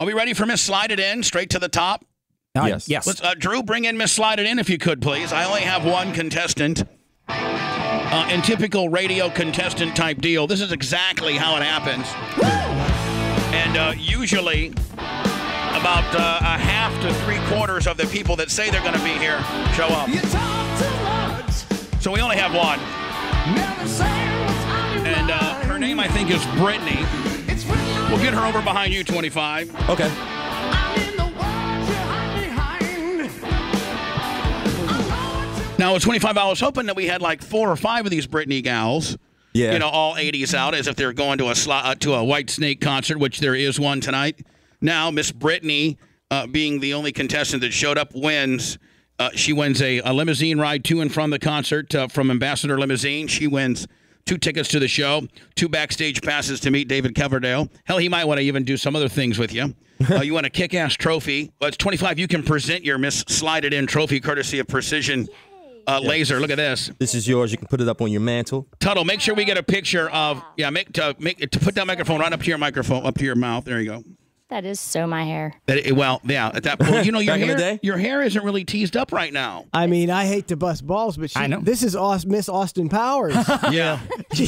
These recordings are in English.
Are we ready for Miss Slide It In, straight to the top? Yes. Let's, Drew, bring in Miss Slide It In if you could, please. I only have one contestant. In typical radio contestant type deal, this is exactly how it happens. And usually, about a half to 3/4 of the people that say they're going to be here show up. So we only have one. And her name, I think, is Brittany. We'll get her over behind you, 25. Okay. Now, at 25, I was hoping that we had like 4 or 5 of these Britney gals. Yeah. You know, all 80s out, as if they're going to a White Snake concert, which there is one tonight. Now, Miss Brittany, being the only contestant that showed up, wins. She wins a limousine ride to and from the concert from Ambassador Limousine. She wins 2 tickets to the show, 2 backstage passes to meet David Coverdale. Hell, he might want to even do some other things with you. You want a kick-ass trophy. Well, it's 25. You can present your Miss Slide It In trophy courtesy of Precision Laser. Look at this. This is yours. You can put it up on your mantle. Tuttle, make sure we get a picture of, put that microphone right up to your microphone, up to your mouth. There you go. That is so my hair. Well, yeah, at that point, you know, Back in the day? your hair isn't really teased up right now. I mean, I hate to bust balls, but this is Miss Austin Powers. Yeah. She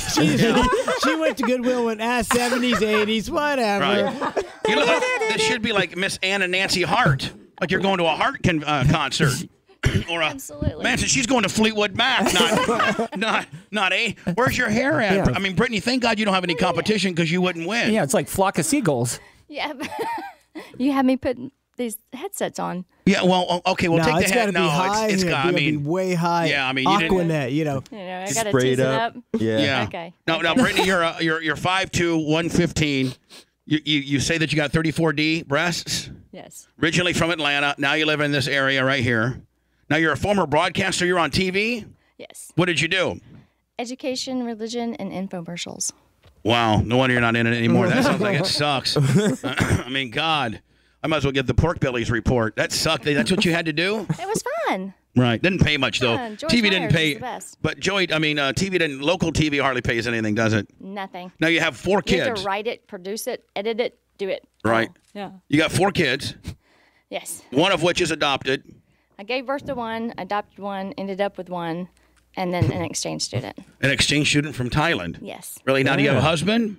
went to Goodwill in 70s, 80s, whatever. Right. You know, this should be like Miss Anna Nancy Hart, like you're going to a Hart concert. Or Absolutely. Man, so she's going to Fleetwood Mac, not a. Where's your hair at? Yeah. I mean, Brittany, thank God you don't have any competition because you wouldn't win. Yeah, it's like flock of seagulls. Yeah. You had me put these headsets on. Yeah, well, okay, we'll take the head. No, it's got to be way high. Yeah, I mean, you Aquanet, you know. I got to tease it up. Yeah. Okay. Now, Brittany, you're 5'2", 115. You say that you got 34D breasts? Yes. Originally from Atlanta. Now you live in this area right here. Now you're a former broadcaster. You're on TV? Yes. What did you do? Education, religion, and infomercials. Wow. No wonder you're not in it anymore. That sounds like it sucks. I mean, God. I might as well get the Pork Bellies report. That sucked. That's what you had to do? It was fun. Right. Didn't pay much, though. George TV Myers didn't pay. is the best. But, Joy, I mean, local TV hardly pays anything, does it? Nothing. Now you have 4 kids. You have to write it, produce it, edit it, do it. Right. Yeah. You got 4 kids. Yes. One of which is adopted. I gave birth to one, adopted one, ended up with one, and then an exchange student. An exchange student from Thailand. Yes. Really? Now, do you have a husband?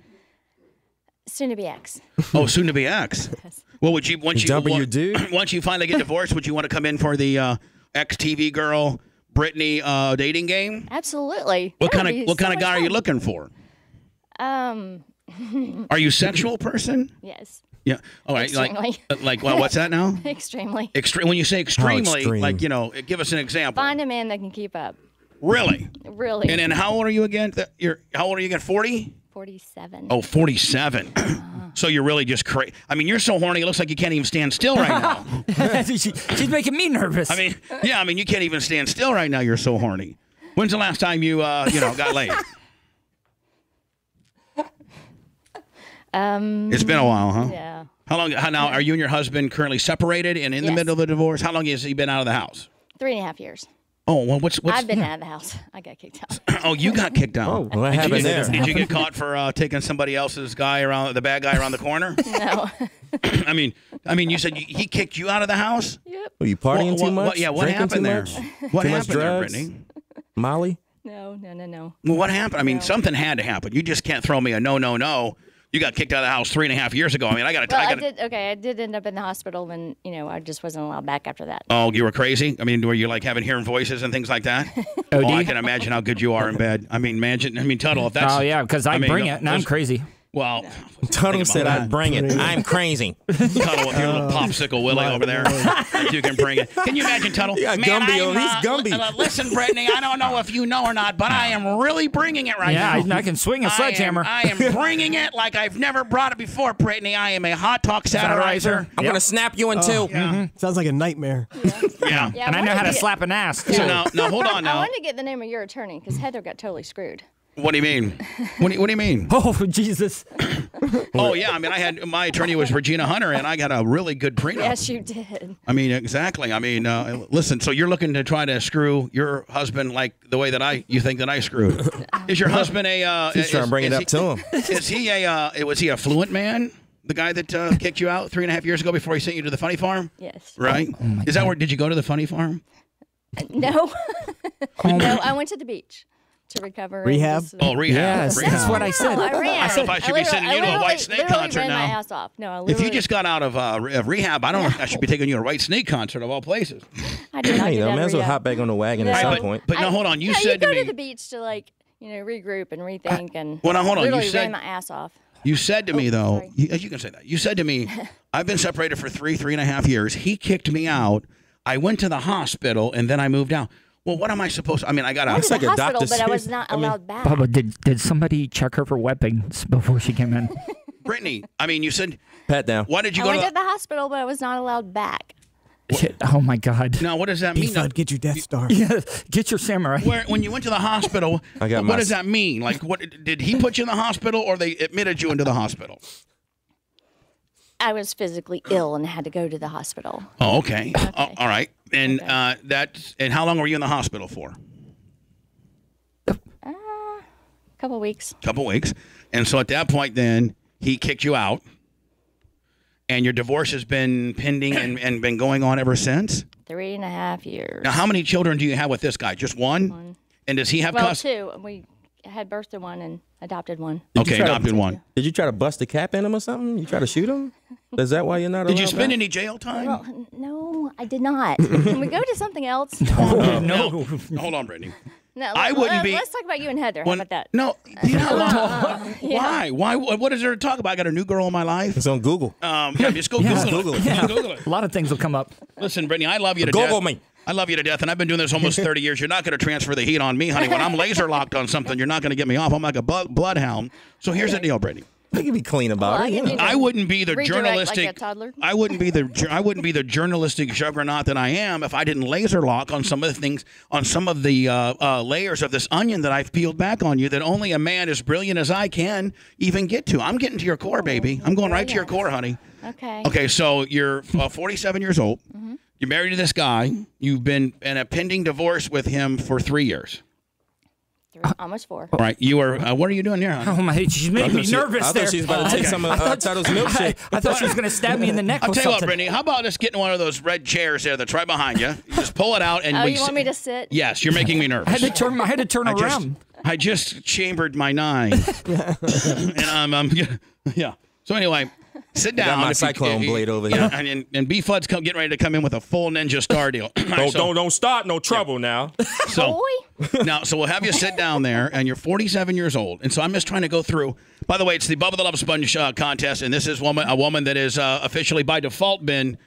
Soon to be ex. Oh, soon to be ex. Yes. Well, would you once you finally get divorced, would you want to come in for the ex-TV girl Brittany dating game? Absolutely. What kind of guy are you looking for? Are you a sexual person? Yes. Yeah. All right. Extremely. Like well, what's that now? Extremely. When you say extremely, extreme? like, you know, give us an example. Find a man that can keep up. Really? Really. And then how old are you again? How old are you again? 40? 47. Oh, 47. So you're really just crazy. I mean, you're so horny, it looks like you can't even stand still right now. She's making me nervous. I mean, you can't even stand still right now. You're so horny. When's the last time you got laid? It's been a while, huh? Yeah. How long? Now, are you and your husband currently separated and in the middle of the divorce? How long has he been out of the house? 3.5 years. Oh, well, what's I've been out of the house. I got kicked out. Oh, you got kicked out. Oh, what happened there? Did you get caught for taking somebody else's guy around, the bad guy around the corner? No. I mean, you said he kicked you out of the house? Yep. Were you partying too much? What Drinking happened too there? much? What Too happened much there, drugs? Brittany? Molly? No. Well, what happened? I mean, No. something had to happen. You just can't throw me a no. You got kicked out of the house 3.5 years ago. I mean, I did end up in the hospital, and I just wasn't allowed back after that. Oh, you were crazy? I mean, were you like hearing voices and things like that? Oh, I can imagine how good you are in bed. I mean, Tuttle, if that's... Oh, yeah, because I bring it, and I'm crazy. Well, Tuttle said I'd bring it. I'm crazy. Tuttle with your little popsicle Willie over there. If you can bring it. Can you imagine, Tuttle? Yeah, Man, Gumby. He's Gumby. Listen, Brittany, I don't know if you know or not, but I am really bringing it right now. Yeah, I can swing a sledgehammer. I am bringing it like I've never brought it before, Brittany. I am a hot talk satirizer. I'm going to snap you in two. Sounds like a nightmare. Yeah. And I know how to slap an ass, too. So now, hold on I now. wanted to get the name of your attorney because Heather got totally screwed. What do you mean? What do you mean? Oh, Jesus. Oh, yeah. I mean, my attorney was Regina Hunter, and I got a really good prenup. Yes, you did. I mean, exactly. I mean, listen, so you're looking to try to screw your husband like the way that you think that I screwed. Is your husband She's trying to bring it up to him. Was he a fluent man? The guy that kicked you out 3.5 years ago before he sent you to the funny farm? Yes. Right? Is that where, did you go to the funny farm? No. No, I went to the beach to recover. and Rehab? just- Oh, rehab. Yes, Rehab. that's what I said. No, I ran. I don't know if I should be sending you to a White Snake concert ran now. my ass off. No, I If literally. you just got out of rehab, I don't know if I should be taking you to a White Snake concert of all places. I did not Hey, get though, out might of as well rehab. hop back on the wagon at No. some But, point. but no, hold on. You No, said you to go me. to the beach to regroup and rethink and. Well, now, hold on. You Literally said- ran my ass off. You said to me, though, sorry. you can say that. You said to me, I've been separated for 3.5 years. He kicked me out. I went to the hospital, and then I moved out. Well, what am I supposed to? I mean, I got I out. went to like the a hospital, doctor's but I was safe. not I mean- allowed back. Bubba, did somebody check her for weapons before she came in? Brittany, I mean, you said, Pat down. why did you I go went to to the hospital, but I was not allowed back. Shit. Oh my God. Now, what does that mean? Bud, get your Death Star. Yeah, get your samurai. When you went to the hospital, I got what my- does that mean? Like, what did he put you in the hospital, or they admitted you into the hospital? I was physically ill and had to go to the hospital. Oh, okay. Oh, all right. And Okay. and how long were you in the hospital for? A couple weeks. Couple weeks. And so at that point, then he kicked you out, and your divorce has been pending and been going on ever since. 3.5 years. Now, how many children do you have with this guy? Just one? One. And does he have Well, custody? 2. We had birthed one and adopted one. Okay, try to- adopted one. Did you try to bust a cap in him or something? You try to shoot him? Is that why you're not allowed Did you spend back? any jail time? Well, no, I did not. Can we go to something else? No. Hold on, Brittany. No, I wouldn't be- Let's talk about you and Heather. How When- about that? No. You know, why? Why? What is there to talk about? I got a new girl in my life. It's on Google. Yeah, just go Yeah. Google it. Google it. Google it. A lot of things will come up. Listen, Brittany, I love you to Google death. me. I love you to death, and I've been doing this almost 30 years. You're not going to transfer the heat on me, honey. When I'm laser locked on something, you're not going to get me off. I'm like a bloodhound. So here's the deal, Brittany. You can be clean about Well, I it. You can know. do I wouldn't be the Redirect journalistic. like a toddler? I wouldn't be the journalistic juggernaut that I am if I didn't laser lock on some of the things, on some of the layers of this onion that I've peeled back on you that only a man as brilliant as I can even get to. I'm getting to your core, baby. I'm going right to your core, honey. Okay. Okay, so you're 47 years old. You're married to this guy. You've been in a pending divorce with him for 3 years. Almost 4. All right. You are. What are you doing here, honey? Oh my! She's making me nervous. I there. thought she was about to take some of Title's milkshake. I thought she was going to stab me in the neck. I'll with tell you what, something. Brittany. How about us getting one of those red chairs there that's right behind you? You just pull it out and Oh, we. you want me to sit? Yes, you're making me nervous. I had to turn around. I just chambered my 9, and yeah. So anyway, sit down. got my if you- cyclone blade over yeah, here. and B Fudd's getting ready to come in with a full Ninja Star deal. Don't start no trouble now. So Boy? now, so we'll have you sit down there, and you're 47 years old, and so I'm just trying to go through. By the way, it's the Bubba the Love Sponge contest, and this is a woman that is officially by default been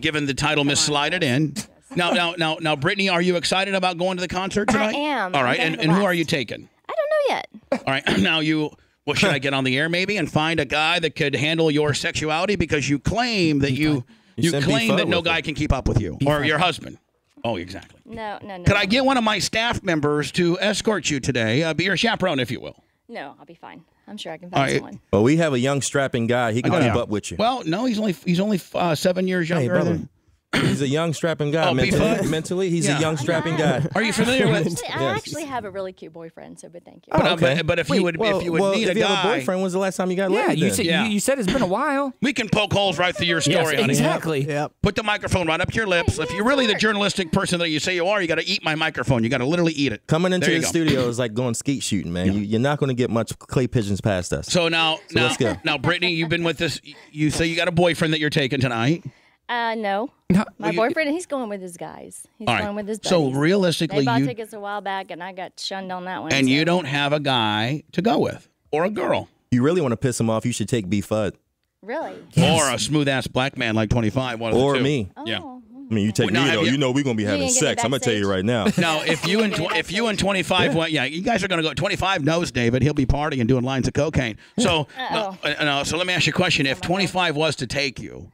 given the title Miss Slide It In. Now, Brittany, are you excited about going to the concert tonight? I am. All I'm right, gonna and have a who are blast. you taking? I don't know yet. All right, now you. Well, should I get on the air maybe and find a guy that could handle your sexuality because you claim that you send claim B-Fudd that no with guy it. can keep up with you or your husband? Oh, exactly. No. Could I get one of my staff members to escort you today? Be your chaperone, if you will. No, I'll be fine. I'm sure I can All find right. someone. Well, we have a young strapping guy. He can Oh, keep yeah. up with you. Well, no, he's only 7 years Hey, younger. brother. than, He's a young strapping guy. Oh, B-Fudd? Mentally, he's Yeah. a young strapping guy. are you familiar with? I actually have a really cute boyfriend, so but thank you. But if you would need if a you have a guy, boyfriend, when's the last time you got Yeah, laid? you then? said Yeah. you said it's been a while. we can poke holes right through your story, Yes, honey. exactly. Yep. Put the microphone right up to your lips. If you're really the journalistic person that you say you are, you got to eat my microphone. You got to literally eat it. Coming into There you the go. studio is like going skeet shooting, man. You're not going to get much clay pigeons past us. So now, let's go. now, Brittany, you've been with this. You say you got a boyfriend that you're taking tonight. No. No, My boyfriend, he's going with his guys. He's All right. going with his buddies. So They realistically, bought you tickets a while back, and I got shunned on that one. and so- you don't have a guy to go with or a girl. You really want to piss him off, you should take B-Fudd. Really? Or a smooth ass black man like 25. One of the Or two. me. Yeah. Oh. I mean, you take Well, now, me, have though. you- You know we're going to be having ain't sex. getting I'm going to tell you right now. Now, if you and 25 went, yeah, you guys are going to go. 25 knows David. He'll be partying, doing lines of cocaine. So, so let me ask you a question. If 25 was to take you,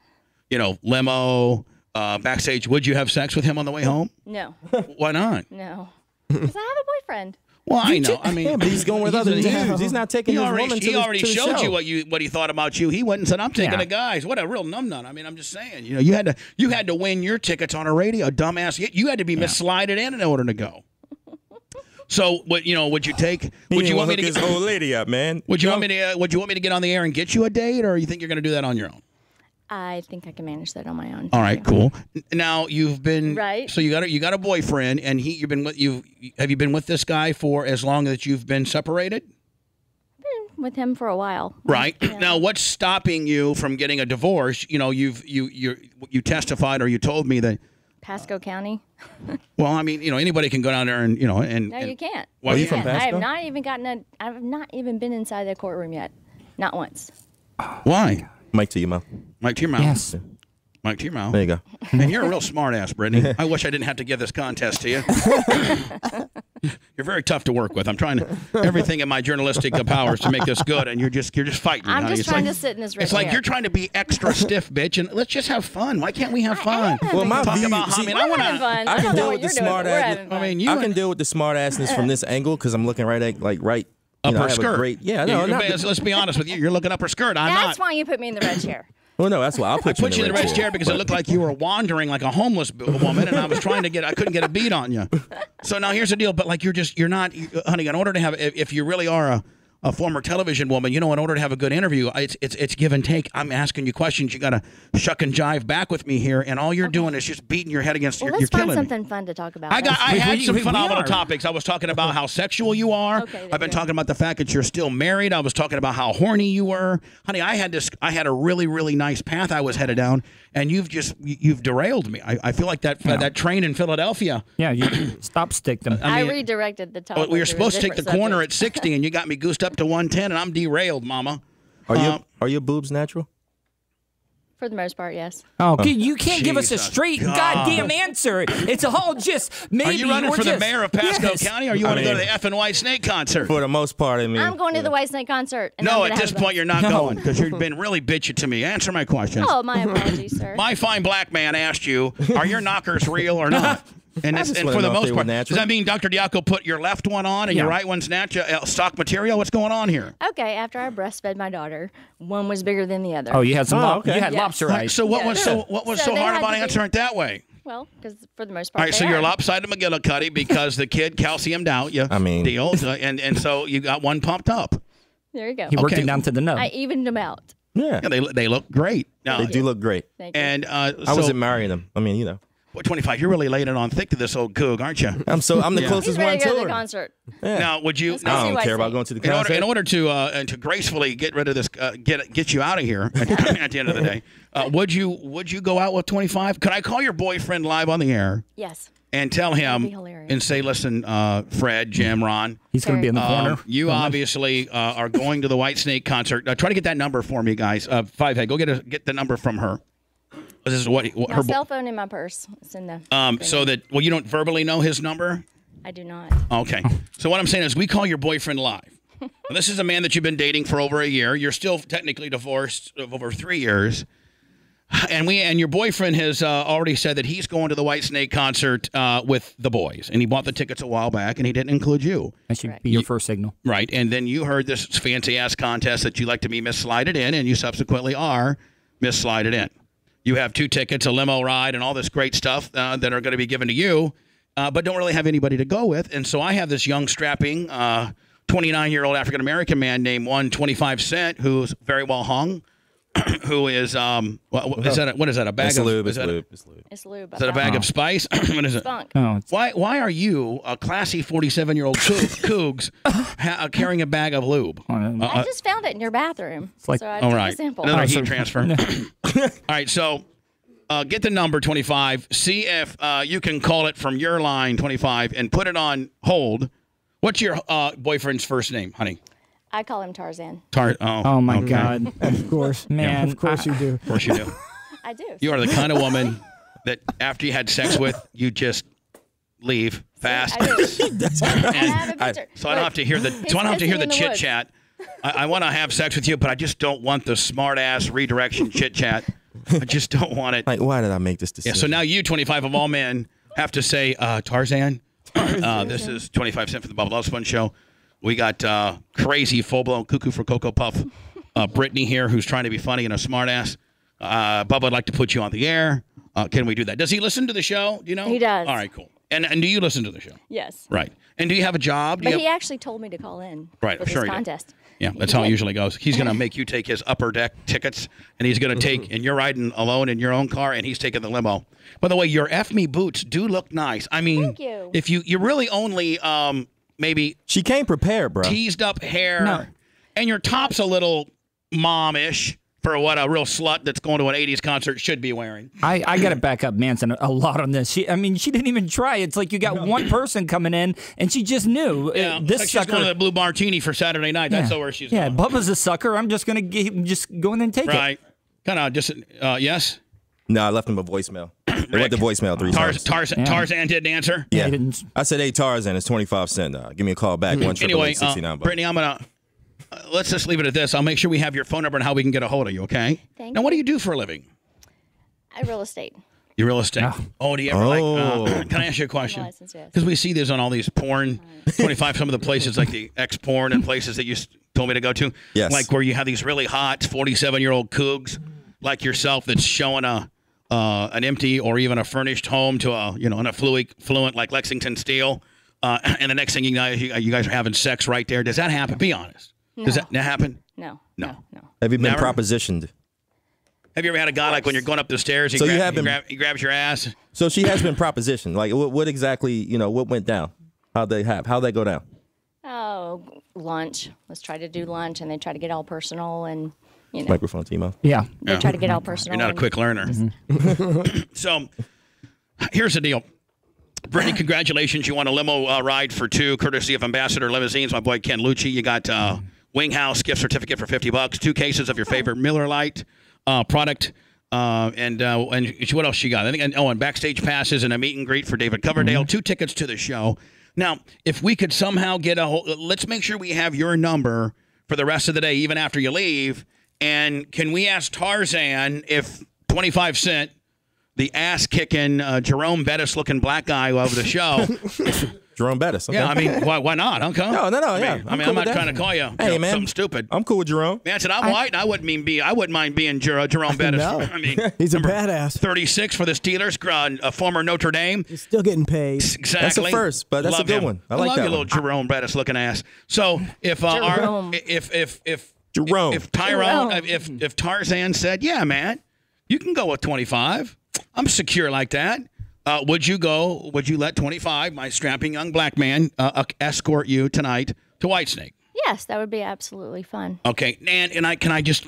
limo, backstage, would you have sex with him on the way home? No. Why not? No. Because I have a boyfriend. Well, I know. I mean, Yeah, but he's going with other dudes. He's not taking He his already, woman to he the, already to the showed show. you what he thought about you. He went and said, "I'm taking Yeah. the guys." What a real numbnut. I mean, I'm just saying. You had to win your tickets on a radio, dumbass. You had to be misslided in order to go. So, what would you take? Would you want me to hook this old lady up, man? Would you want me to? Would you want me to get on the air and get you a date, or you think you're going to do that on your own? I think I can manage that on my own. All right, cool. Now you've been Right. So you got a boyfriend, and have you been with this guy for as long as you've been separated? Been with him for a while. Right. Yeah. Now, what's stopping you from getting a divorce? You testified or you told me that. Pasco County. Well, I mean, anybody can go down there and No, you can't. Well, you You from can't. I have Pasco? not even been inside the courtroom yet. Not once. Why? Mic to your mouth. Mike to your mouth. Yes. Mike to your mouth. There you go. And you're a real smart ass, Brittany. I wish I didn't have to give this contest to you. You're very tough to work with. I'm trying everything in my journalistic powers to make this good, and you're just fighting me, I'm honey. just trying to sit in this red It's like chair. you're trying to be extra stiff, bitch, and let's just have fun. Why can't we have fun? Well, my Talk view, about how, see, I mean, I We're want having to. fun. I I can don't know deal what with the you're doing, smart but we're ass- having fun. I mean, you I can deal with the smart assness from this angle because I'm looking right at right. up I her have a skirt. great. Yeah, no, not. Let's be honest with you. You're looking up her skirt. I'm That's not. why you put me in the red chair. Well, no, that's why I'll put you Put you in the red chair because it looked like you were wandering like a homeless woman, and I was trying to I couldn't get a beat on you. So now here's the deal. But like you're not, honey. In order to have, if you really are a former television woman, in order to have a good interview, it's give and take. I'm asking you questions. You got to shuck and jive back with me here, and all you're doing is just beating your head against. Well, you're let's find killing me. something fun to talk about. I had we- some we phenomenal are. topics. I was talking about how sexual you are. Okay, there I've been you go. talking about the fact that you're still married. I was talking about how horny you were. Honey, I had a really, really nice path I was headed down, and you've derailed me. I feel like that train in Philadelphia. Yeah, you stop stick them. I mean, redirected the topic. We were to a supposed to take the different corner subject. at 60, and you got me goosed up to 110, and I'm derailed, Mama. Are your boobs natural? For the most part, yes. Oh, you can't give us a Jesus straight God. goddamn answer. It's all just maybe. Are you running or for the just- mayor of Pasco Yes. County, or you want to go to mean- the effing White Snake concert? For the most part, I mean. I'm going to the White Snake concert. And I'm No, gonna at this have the- point, you're not going because you've been really bitchy to me. Answer my questions. Oh, my apologies, sir. My fine black man asked you, are your knockers real or not? And, I just and wanna for the know if most they were part, does natural. that mean Dr. Diaco put your left one on and your Yeah. right one's stock material? What's going on here? Okay, after I breastfed my daughter, one was bigger than the other. Oh, you had some. okay. You had Yeah. lobster eyes. So what Yeah. was so So they hard had about to be- answering it that way? Well, because for the most part, All right, so they you're are. lopsided McGillicuddy because the kid calciumed out. You I mean- deal, and so you got one pumped up. There you go. He worked Okay. it down to the nub. I evened them out. Yeah, Yeah, they look great. Now, they do look great. Thank you. and I so, wasn't marrying them. I mean, 25. You're really laying it on thick to this old coog, aren't you? I'm the He's closest ready one to go to to her. the concert. Yeah. Now, would you? Let's I go see don't White care about Snake. going to the In order, concert. in order to and to gracefully get rid of this, get you out of here at the end of the day, would you go out with 25? Could I call your boyfriend live on the air Yes. and tell be him hilarious. and say, listen, Fred, Jim, Ron, He's going to be in the corner. you obviously are going to the White Snake concert. Try to get that number for me, guys. Fivehead, go get the number from her. This is what My her. cell phone in my purse. It's in the. So that you don't verbally know his number. I do not. Okay. So what I'm saying is we call your boyfriend live. Now, this is a man that you've been dating for over a year. You're still technically divorced of over 3 years. And your boyfriend has already said that he's going to the White Snake concert with the boys. And he bought the tickets a while back, and he didn't include you. That should Correct. be your first signal. Right. And then you heard this fancy-ass contest that you like to be misslided in, and you subsequently are misslided in. You have 2 tickets, a limo ride, and all this great stuff that are going to be given to you, but don't really have anybody to go with. And so I have this young, strapping, 29-year-old African-American man named 125 Cent, who's very well hung, who is, what is that, a bag It's of lube. is It's that a- lube. It's lube. It's lube. Is that a bag of spice? What is it? Spunk. Oh, it's, Why are you, a classy 47-year-old cougs, carrying a bag of lube? I just found it in your bathroom. like- so I All took right. a sample. Another Oh, heat so- transfer. All right, so get the number 25. See if you can call it from your line 25 and put it on hold. What's your boyfriend's first name, honey? I call him Tarzan. oh my God. Of course. Man, Of course you do. Of course you do. I do. You are the kind of woman that after you had sex with, you just leave fast. I do. I have a picture. So I don't have to hear the in the chit woods. chat. I want to have sex with you, but I just don't want the smart ass redirection chit chat. I just don't want it. Like, why did I make this Yeah, decision? so now you, 25 of all men, have to say, Tarzan. This is 25 Cent for the Bubba Love Sponge Show. We got crazy, full-blown cuckoo for Cocoa Puff Brittany here, who's trying to be funny and a smartass. Bubba would like to put you on the air. Can we do that? Does he listen to the show? Do you know? He does. All right, cool. And do you listen to the show? Yes. Right. And do you have a job? But he actually told me to call in Right, for sure this he did. contest. Yeah, that's how it usually goes. He's going to make you take his upper deck tickets, and he's going to take, and you're riding alone in your own car, and he's taking the limo. By the way, your F Me boots do look nice. I mean, Thank you. if you really only maybe She came prepared, bro. teased up hair, No. and your top's a little mom-ish for what a real slut that's going to an 80s concert should be wearing. I got to back up Manson a lot on this. She didn't even try. It's like you got one person coming in, and she just knew Yeah, this like she's sucker. going to the Blue Martini for Saturday night. That's where she's yeah, going. Bubba's a sucker. I'm just gonna just go in there and take it. Right. Kind of just, yes? No, I left him a voicemail. They went to voicemail 3 times. Tarzan didn't answer? Yeah. He didn't- I said, hey, Tarzan, it's 25 cents. Give me a call back. Anyway, 1-888-69. Brittany, I'm going to, let's just leave it at this. I'll make sure we have your phone number and how we can get a hold of you, okay? Thank Now, what do you. you do for a living? Real estate. You real estate. Oh, do you ever can I ask you a question? License, yes. Because we see this on all these porn, 25, some of the places like the X-porn and places that you told me to go to. Yes. Like where you have these really hot 47-year-old cougs like yourself that's showing an empty or even a furnished home to an affluent like Lexington Steel. And the next thing you guys are having sex right there. Does that happen? Be honest. No. Does that happen? No. No. Have you been Never? propositioned? Have you ever had a guy like when you're going up the stairs, he grabs your ass? So she has been propositioned. Like, what exactly, what went down? How'd they go down? Oh, lunch. Let's try to do lunch, and they try to get all personal, and Microphone, Timo. Yeah. they try to get all personal. You're not a and- quick learner. So here's the deal. Brittany, congratulations. You won a limo ride for 2, courtesy of Ambassador Limousines, my boy Ken Lucci. You got Wing House gift certificate for $50, 2 cases of your favorite Miller Lite product. And what else you got? I think, and backstage passes and a meet and greet for David Coverdale, 2 tickets to the show. Now, if we could somehow get let's make sure we have your number for the rest of the day, even after you leave. And can we ask Tarzan if 25 Cent, the ass-kicking Jerome Bettis-looking black guy of the show. Jerome Bettis. Okay. Yeah, I mean, why not, Uncle? No, yeah. I'm cool not with trying that. to call you, Hey, man. something stupid. I'm cool with Jerome. Man, I said I'm white, and I wouldn't mind being Jerome Bettis. No. I mean, He's a number badass. 36 for the Steelers, a former Notre Dame. He's still getting paid. Exactly. That's a first, but that's Love a good him. one. I like love that your little one. Jerome Bettis looking ass. So if Jerome. Jerome. if Tarzan said, yeah, man, you can go with 25. I'm secure like that. Would you let 25, my strapping young black man, escort you tonight to Whitesnake? Yes, that would be absolutely fun. Okay, and can I just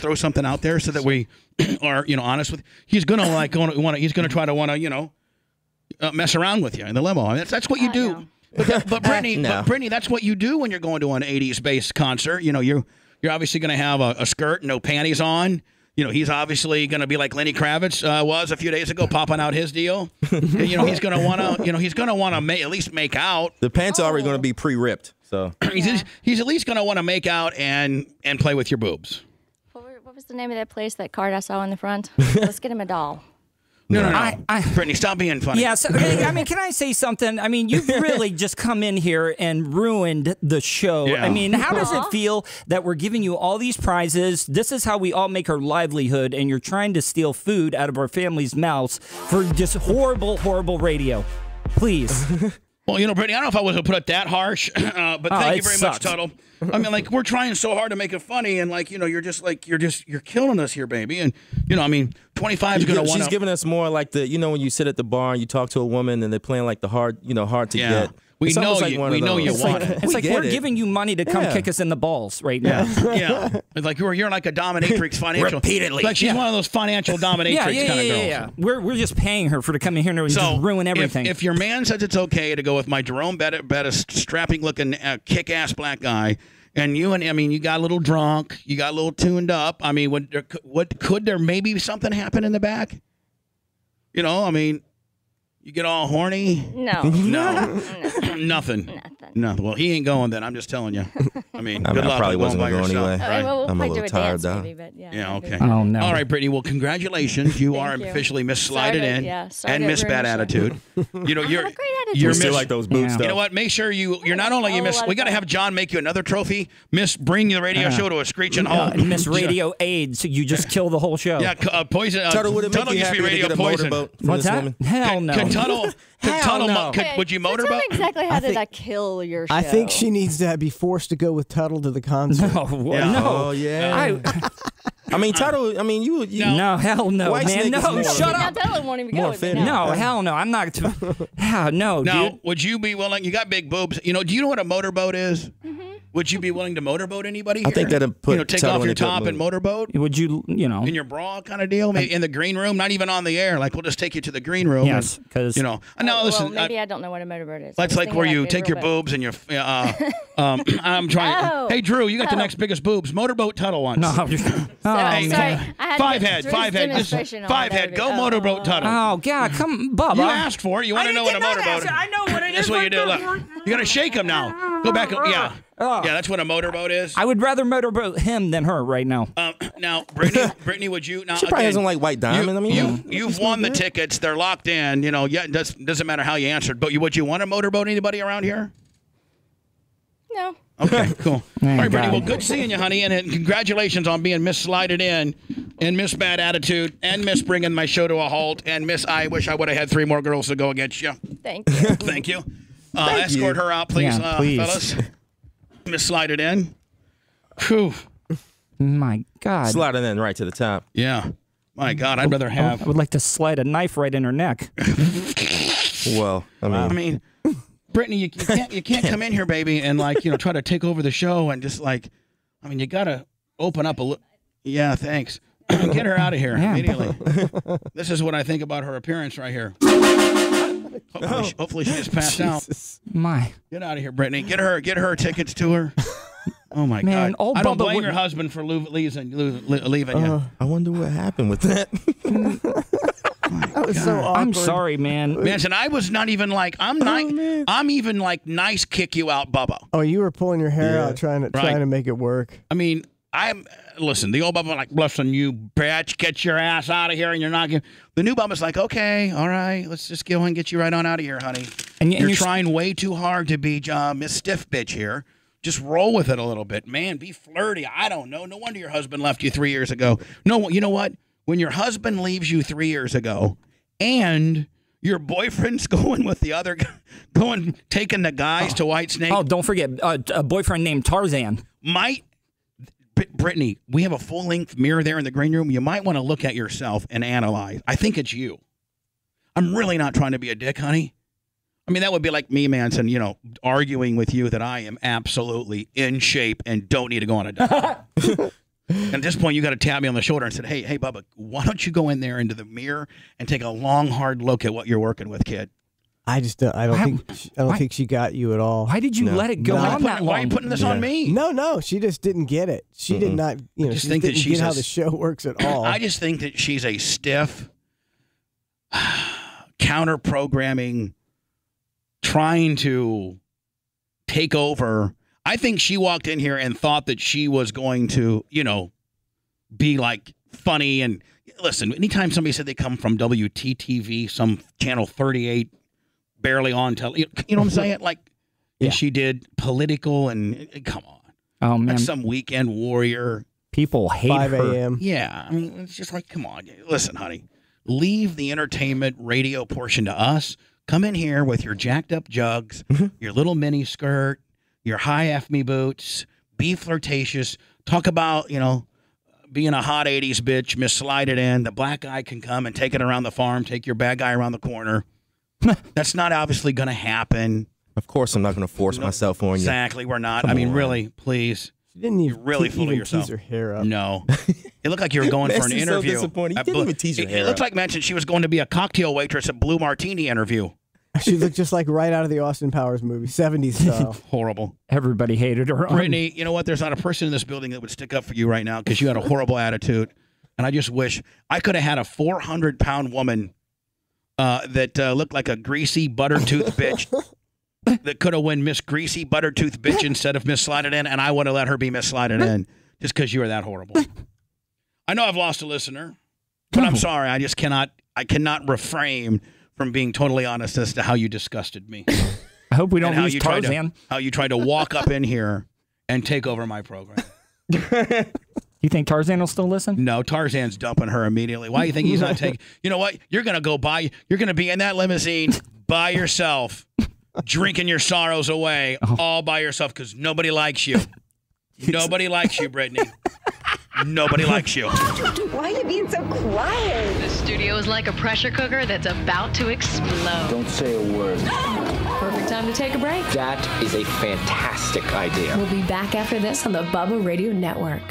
throw something out there so that we are honest with? He's gonna try to mess around with you in the limo. I mean, that's what you do. No. But Brittany, No. that's what you do when you're going to an 80s based concert. You're obviously gonna have a skirt, no panties on. He's obviously going to be like Lenny Kravitz was a few days ago, popping out his deal. He's going to want to, at least make out. The pants are already going to be pre-ripped. So He's at least going to want to make out and play with your boobs. What was the name of that place, that card I saw in the front? Let's get him a doll. No. I- Brittany, stop being funny. Yeah, so, I mean, can I say something? I mean, you've really just come in here and ruined the show. Yeah. I mean, how does it feel that we're giving you all these prizes? This is how we all make our livelihood, and you're trying to steal food out of our families' mouths for just horrible, horrible radio. Please. Well, Brittany, I don't know if I was going to put it that harsh, but thank you it very sucks. much, Tuttle. I mean, we're trying so hard to make it funny, and you're killing us here, baby. And 25 is going to want. She's giving us more like the when you sit at the bar and you talk to a woman and they're playing like the hard to get. We It's know almost you. like one We of know you those. want it. It's like we're get it. giving you money to come Yeah. kick us in the balls right now. Yeah, it's like you're like a dominatrix financial. Repeatedly. Like she's one of those financial dominatrix kind of girls. Yeah. We're just paying her to come in here and So just ruin everything. If your man says it's okay to go with my Jerome Bettis strapping looking kick-ass black guy, and you got a little drunk, you got a little tuned up. I mean, could there maybe something happen in the back? You get all horny. No. No. Nothing. Nothing. No. Well, he ain't going then. I'm just telling you. I mean, I good luck. probably with wasn't going going by to go yourself, anyway. right? Well, we'll I'm a probably do little a tired, dance though. maybe, but yeah. Yeah, maybe. okay. Oh, no. All right, Brittany. Well, congratulations. You Thank are you. officially Miss Sorry Slide It to- In yeah, sorry and to Miss ruin Bad the show. Attitude. I have a great You're still miss- like those boots, Yeah. though. You know what? Make sure you're not only you Oh, miss. a lot We of got to fun. have John make you another trophy. Miss, bring the radio show to a screeching halt. Miss Radio AIDS, you just kill the whole show. Yeah, poison. Tuttle, would it make Tuttle you used to be happier to radio get a poison. motorboat from What's this that? woman? Hell no. Could Tuttle, no. would you So tell motorboat? me exactly how did I kill your show? I think she needs to be forced to go with Tuttle to the concert. Oh, well, Yeah. no. Oh, yeah. I mean, Tuttle, I mean, you No, hell no, White man. Snake is No, more- shut Now up. Tyler won't even More go with me offended. now. No, hell no. I'm not. Yeah, no, Now, dude. would you be willing? You got big boobs. You know, do you know what a motorboat is? Would you be willing to motorboat anybody? I think here? that'd put take Tuttle off in your a good top and mood. motorboat Would you, in your bra kind of deal? Maybe in the green room, not even on the air. Like we'll just take you to the green room. Yes, and, 'cause- no, Well, listen. maybe I don't know what a motorboat is. That's I was like thinking where like you big take your rowboat. boobs and your. I'm trying. Oh. Hey, Drew, you got the next biggest boobs. Motorboat Tuttle once. No. Oh, Sorry, man. sorry. I had to Five get head, Drew's five head, just demonstration on five that head. would Go be- motorboat Tuttle. Oh, God, come, Bubba. You asked for it. You want to know what a motorboat is. I know what it is. That's what you do. Look, you got to shake him now. Go back. Yeah. Yeah, that's what a motorboat is. I would rather motorboat him than her right now. Now, Brittany, would you? Now, She probably again, doesn't like White Diamond. you've won the tickets. They're locked in. You know, yeah, it doesn't matter how you answered. But would you want to motorboat anybody around here? No. Okay, cool. All right, Brittany. God. Well, good seeing you, honey, and congratulations on being Miss Slided In, and Miss Bad Attitude, and Miss Bringing My Show to a Halt, and Miss I wish I would have had 3 more girls to go against you. Thank you. Thank you. Escort her out, please, Yeah, please. fellas. Miss Slided In. Whew. My God. Slide it in right to the top. Yeah. My God, I'd rather have. I would like to slide a knife right in her neck. Well, I mean, Brittany, you can't come in here, baby, and try to take over the show and just you gotta open up a little. Yeah, thanks. Get her out of here Yeah. immediately. This is what I think about her appearance right here. Hopefully she just passed out. My. Get out of here, Brittany. Get her tickets to her. Oh my Man, God! old I don't Bubba blame your wouldn't- husband for leaving you. I wonder what happened with that. That was so awkward. I'm sorry, man. Manson, I was not even I'm even nice kick you out, Bubba. Oh, you were pulling your hair Yeah. out trying Right. to make it work. I mean, listen, the old Bubba like, listen, you bitch, get your ass out of here, and you're not getting. The new Bubba's like, okay, all right, let's just go and get you right on out of here, honey. And you're you're trying way too hard to be Miss Stiff Bitch here. Just roll with it a little bit, man. Be flirty. I don't know. No wonder your husband left you 3 years ago. No, you know what? When your husband leaves you 3 years ago, and your boyfriend's going with the other, taking the guys to White Snake. Oh, don't forget a boyfriend named Tarzan. Brittany, we have a full-length mirror there in the green room. You might want to look at yourself and analyze. I think it's you. I'm really not trying to be a dick, honey. I mean, that would be like me, Manson, arguing with you that I am absolutely in shape and don't need to go on a diet. And at this point, you got to tap me on the shoulder and said, hey, Bubba, why don't you go in there into the mirror and take a long, hard look at what you're working with, kid? I don't think she got you at all. Why did you let it go on that long? Why are you putting this on me? No, she just didn't get it. She did not. just she think that didn't she's get how a- the show works at all. I just think that she's a stiff, counter-programming, trying to take over. I think she walked in here and thought that she was going to, be like funny. And listen, anytime somebody said they come from WTTV, some channel 38, barely on television, you know what I'm saying? And she did political and come on. Oh, man. Like some weekend warrior. People hate 5 her. a.m. Yeah, I mean, it's just like, come on. Listen, honey, leave the entertainment radio portion to us. Come in here with your jacked up jugs, your little mini skirt, your high F-me boots, be flirtatious, talk about, being a hot 80s bitch, Miss Slide It In. The black guy can come and take it around the farm, take your bad guy around the corner. That's not obviously going to happen. of course, I'm not going to force myself on you. Exactly, we're not. Come I mean, on. really, please. She didn't even, You're really full of even yourself. tease her hair up. No. It looked like you were going for an Massey's so interview. disappointed. You At didn't Blue- even tease your It hair looked up. like mentioned she was going to be a cocktail waitress at Blue Martini interview. She looked just like right out of the Austin Powers movie, 70s style. Horrible. Everybody hated her. Brittany, you know what? There's not a person in this building that would stick up for you right now because you had a horrible attitude. And I just wish I could have had a 400-pound woman that looked like a greasy butter tooth bitch that could have won Miss Greasy Butter Tooth Bitch instead of Miss Slide It In, and I would have let her be Miss Slide It In just because you were that horrible. I know I've lost a listener, but I'm sorry. I cannot refrain from being totally honest as to how you disgusted me. I hope we don't And lose Tarzan. how you tried to walk up in here and take over my program. You think Tarzan will still listen? No, Tarzan's dumping her immediately. Why do you think he's not taking? You know what? You're going to be in that limousine by yourself, drinking your sorrows away all by yourself because nobody likes you. Nobody likes you, Brittany. Nobody likes you. Why are you being so quiet? The studio is like a pressure cooker that's about to explode. Don't say a word. Perfect time to take a break. That is a fantastic idea. We'll be back after this on the Bubba Radio Network.